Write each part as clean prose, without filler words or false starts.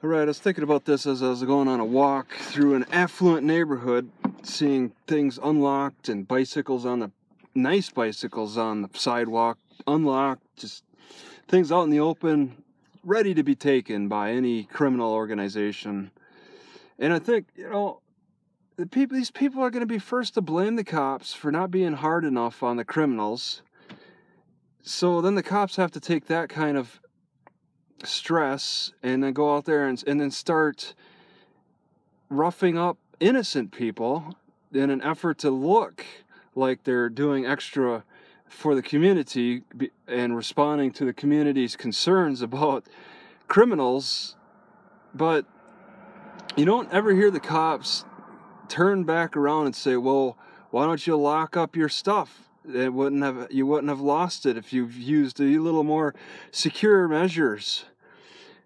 Alright, I was thinking about this as I was going on a walk through an affluent neighborhood, seeing things unlocked and nice bicycles on the sidewalk, unlocked, just things out in the open, ready to be taken by any criminal organization. And I think, these people are going to be first to blame the cops for not being hard enough on the criminals. So then the cops have to take that kind of stress and then go out there and then start roughing up innocent people in an effort to look like they're doing extra for the community and responding to the community's concerns about criminals. But you don't ever hear the cops turn back around and say, well, why don't you lock up your stuff? You wouldn't have lost it if you've used a little more secure measures.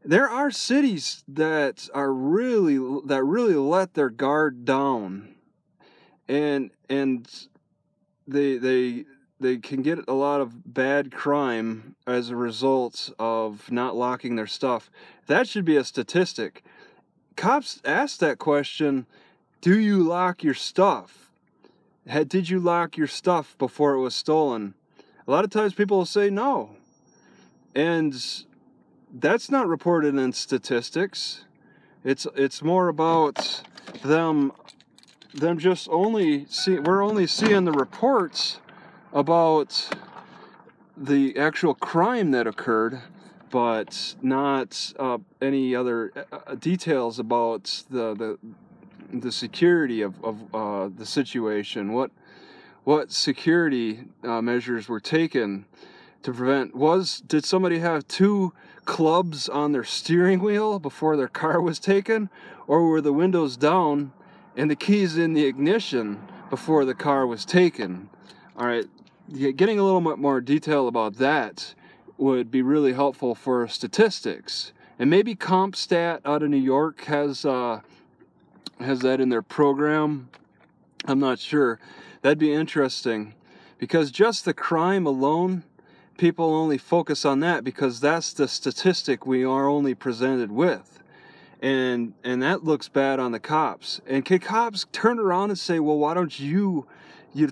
There are cities that really let their guard down, and they can get a lot of bad crime as a result of not locking their stuff. That should be a statistic. Cops ask that question, do you lock your stuff? Did you lock your stuff before it was stolen? A lot of times people will say no. And that's not reported in statistics. It's more about them just we're only seeing the reports about the actual crime that occurred, but not any other details about the security of the situation. What security measures were taken to prevent? Did somebody have two clubs on their steering wheel before their car was taken, or were the windows down and the keys in the ignition before the car was taken? All right, getting a little bit more detail about that would be really helpful for statistics. And maybe CompStat out of New York has that in their program. I'm not sure. That'd be interesting, because just the crime alone, people only focus on that because that's the statistic we are only presented with. And that looks bad on the cops. And can cops turn around and say, well, why don't you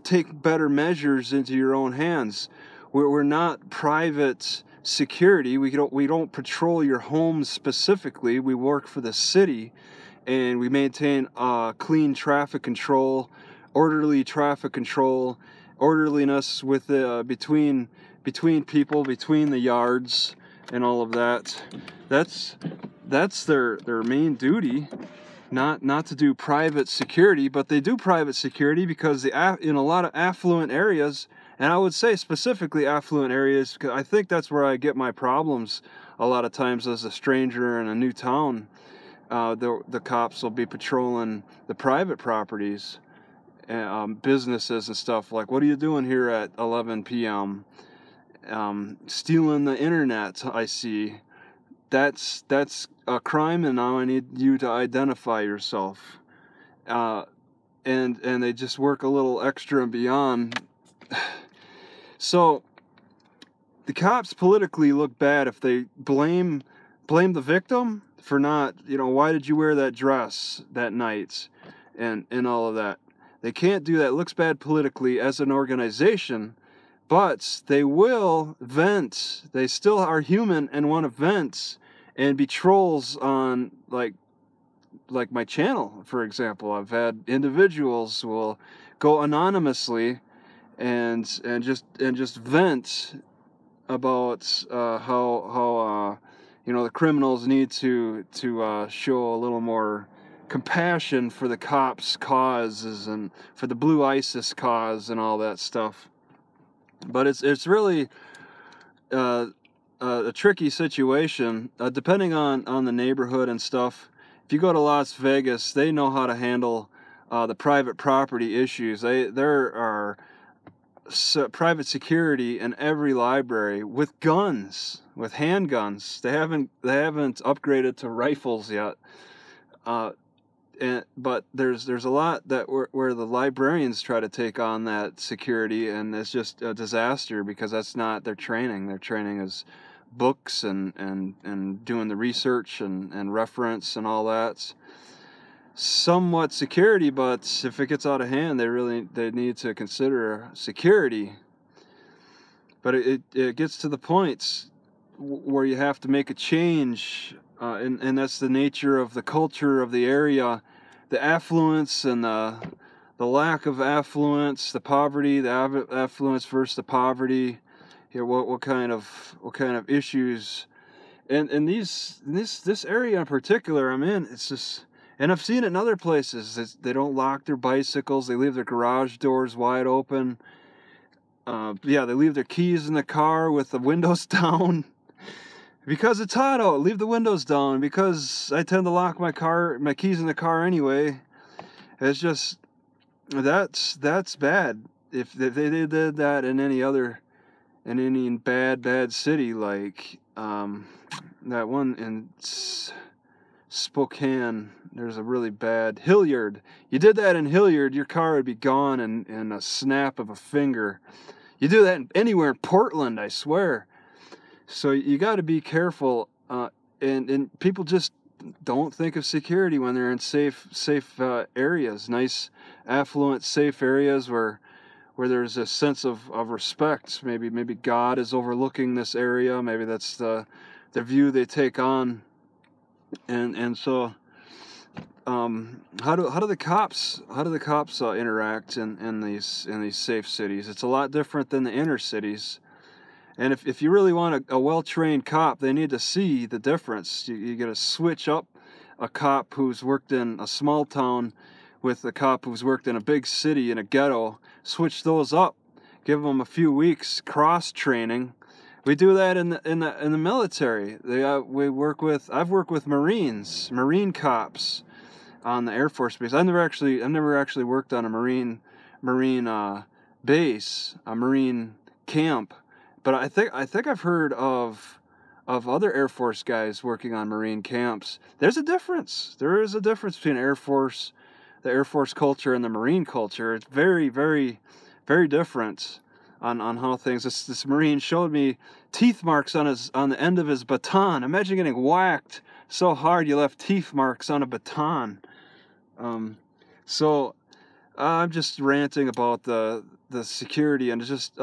take better measures into your own hands? We're not private security. We don't patrol your home specifically. We work for the city, and we maintain clean traffic control, orderly traffic control, orderliness with between people, between the yards, and all of that. That's their main duty, not to do private security, but they do private security because in a lot of affluent areas, and I would say specifically affluent areas, because I think that's where I get my problems a lot of times as a stranger in a new town. The cops will be patrolling the private properties, businesses and stuff, like, what are you doing here at 11 p.m.? Stealing the internet, I see. That's a crime, and now I need you to identify yourself. And they just work a little extra and beyond. So the cops politically look bad if they blame the victim for not, why did you wear that dress that night, and all of that. They can't do that. It looks bad politically as an organization, but they will vent. They still are human and want to vent and be trolls on, like my channel, for example. I've had individuals who will go anonymously and just vent about how the criminals need to show a little more compassion for the cops' causes and for the Blue ISIS cause and all that stuff. But it's really a tricky situation, depending on the neighborhood and stuff. If you go to Las Vegas, they know how to handle the private property issues. There are private security in every library with guns, with handguns. They haven't upgraded to rifles yet. But there's a lot that where the librarians try to take on that security, and it's just a disaster because that's not their training. Their training is books and doing the research and reference and all that. Somewhat security, but if it gets out of hand, they need to consider security. But it gets to the points where you have to make a change, and that's the nature of the culture of the area, the affluence and the lack of affluence, the poverty, the affluence versus the poverty. What kind of issues, and this area in particular I'm in, it's just, and I've seen it in other places. They don't lock their bicycles. They leave their garage doors wide open. They leave their keys in the car with the windows down. Because it's hot out, leave the windows down. Because I tend to lock my keys in the car anyway. It's just, that's bad. If they did that in any bad city, like that one in Spokane, there's a really bad Hilliard. You did that in Hilliard, your car would be gone in a snap of a finger. You do that anywhere in Portland, I swear. So you got to be careful, and people just don't think of security when they're in safe areas, nice, affluent, safe areas where there's a sense of respect. Maybe God is overlooking this area. Maybe that's the view they take on. And so, how do the cops interact in these safe cities? It's a lot different than the inner cities. And if you really want a well-trained cop, they need to see the difference. You got to switch up a cop who's worked in a small town with a cop who's worked in a big city in a ghetto. Switch those up. Give them a few weeks cross training. We do that in the military. I've worked with Marine cops on the Air Force base. I've never actually worked on a Marine base, a Marine camp. But I think I've heard of other Air Force guys working on Marine camps. There's a difference. There is a difference between the Air Force culture and the Marine culture. It's very, very, very different on how things. This Marine showed me teeth marks on the end of his baton. Imagine getting whacked so hard you left teeth marks on a baton. So I'm just ranting about the security, and it's just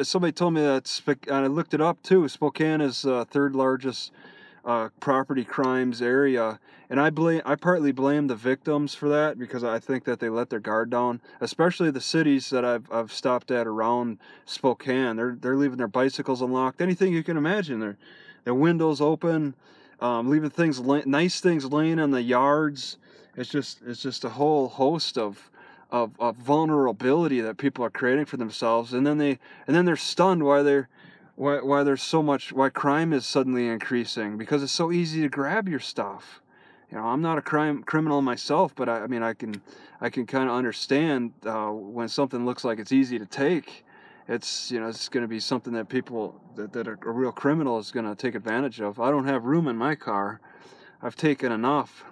somebody told me that, and I looked it up too. Spokane is the third largest property crimes area, and I partly blame the victims for that, because I think that they let their guard down, especially the cities that I've stopped at around Spokane. They're leaving their bicycles unlocked, anything you can imagine. Their windows open, leaving nice things laying in the yards. It's just a whole host of vulnerability that people are creating for themselves, and then they're stunned why crime is suddenly increasing, because it's so easy to grab your stuff. I'm not a criminal myself, but I can kind of understand when something looks like it's easy to take. It's going to be something that people that a real criminal is going to take advantage of. I don't have room in my car. I've taken enough.